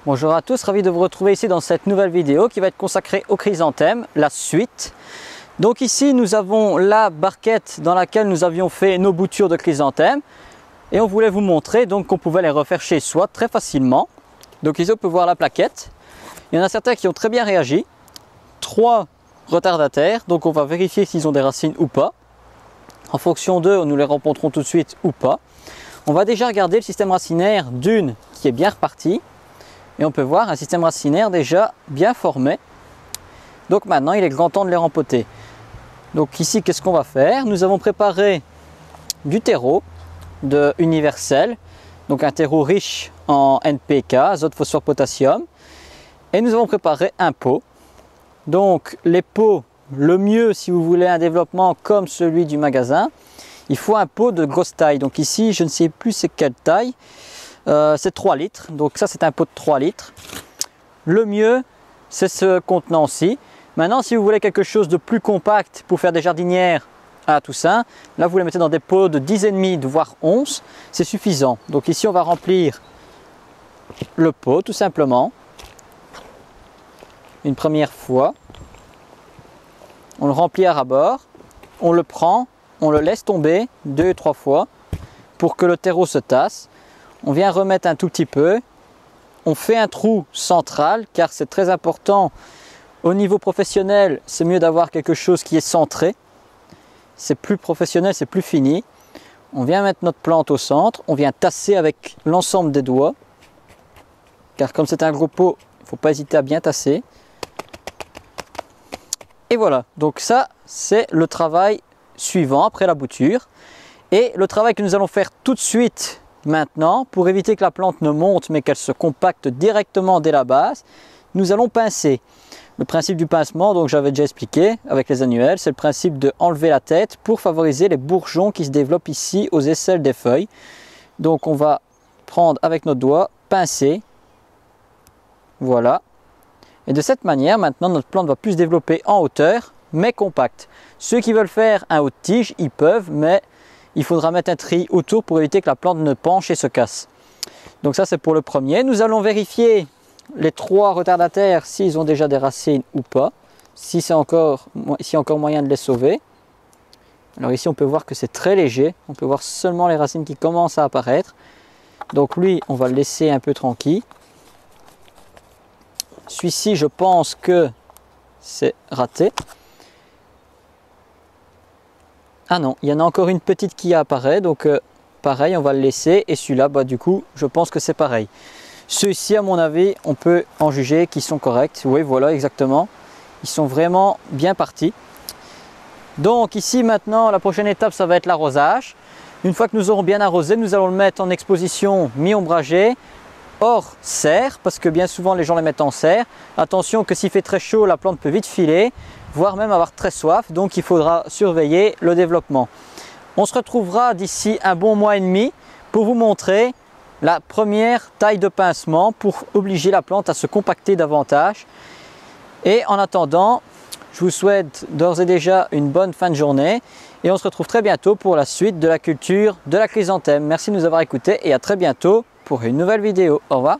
Bonjour à tous, ravi de vous retrouver ici dans cette nouvelle vidéo qui va être consacrée aux chrysanthèmes, la suite. Donc ici nous avons la barquette dans laquelle nous avions fait nos boutures de chrysanthèmes et on voulait vous montrer donc qu'on pouvait les refaire chez soi très facilement. Donc ici on peut voir la plaquette. Il y en a certains qui ont très bien réagi. 3 retardataires, donc on va vérifier s'ils ont des racines ou pas. En fonction d'eux, nous les rencontrons tout de suite ou pas. On va déjà regarder le système racinaire d'une qui est bien reparti. Et on peut voir un système racinaire déjà bien formé. Donc maintenant, il est grand temps de les rempoter. Donc ici, qu'est-ce qu'on va faire? Nous avons préparé du terreau de universel. Donc un terreau riche en NPK, azote, phosphore, potassium. Et nous avons préparé un pot. Donc les pots, le mieux si vous voulez un développement comme celui du magasin, il faut un pot de grosse taille. Donc ici, je ne sais plus c'est quelle taille. C'est 3 litres, donc ça c'est un pot de 3 litres. Le mieux c'est ce contenant-ci. Maintenant si vous voulez quelque chose de plus compact pour faire des jardinières à tout ça, là vous les mettez dans des pots de 10,5 voire 11, c'est suffisant. Donc ici on va remplir le pot tout simplement. Une première fois, on le remplit à ras-bord, on le prend, on le laisse tomber 2-3 fois pour que le terreau se tasse. On vient remettre un tout petit peu, on fait un trou central car c'est très important. Au niveau professionnel, c'est mieux d'avoir quelque chose qui est centré. C'est plus professionnel, c'est plus fini. On vient mettre notre plante au centre, on vient tasser avec l'ensemble des doigts. Car comme c'est un gros pot, il ne faut pas hésiter à bien tasser. Et voilà, donc ça c'est le travail suivant après la bouture. Et le travail que nous allons faire tout de suite maintenant, pour éviter que la plante ne monte mais qu'elle se compacte directement dès la base, nous allons pincer. Le principe du pincement, donc j'avais déjà expliqué avec les annuelles, c'est le principe de enlever la tête pour favoriser les bourgeons qui se développent ici aux aisselles des feuilles. Donc on va prendre avec notre doigt, pincer, voilà. Et de cette manière, maintenant notre plante va plus se développer en hauteur, mais compacte. Ceux qui veulent faire un haut de tige, ils peuvent, mais il faudra mettre un treillis autour pour éviter que la plante ne penche et se casse. Donc ça c'est pour le premier. Nous allons vérifier les 3 retardataires s'ils ont déjà des racines ou pas. Si c'est encore moyen de les sauver. Alors ici on peut voir que c'est très léger. On peut voir seulement les racines qui commencent à apparaître. Donc lui on va le laisser un peu tranquille. Celui-ci je pense que c'est raté. Ah non, il y en a encore une petite qui apparaît, donc pareil, on va le laisser. Et celui-là, bah, du coup, je pense que c'est pareil. Ceux-ci, à mon avis, on peut en juger qu'ils sont corrects. Oui, voilà, exactement. Ils sont vraiment bien partis. Donc ici, maintenant, la prochaine étape, ça va être l'arrosage. Une fois que nous aurons bien arrosé, nous allons le mettre en exposition mi-ombragée, hors serre, parce que bien souvent, les gens les mettent en serre. Attention que s'il fait très chaud, la plante peut vite filer, voire même avoir très soif, donc il faudra surveiller le développement. On se retrouvera d'ici un bon mois et demi pour vous montrer la première taille de pincement pour obliger la plante à se compacter davantage. Et en attendant, je vous souhaite d'ores et déjà une bonne fin de journée et on se retrouve très bientôt pour la suite de la culture de la chrysanthème. Merci de nous avoir écoutés et à très bientôt pour une nouvelle vidéo. Au revoir.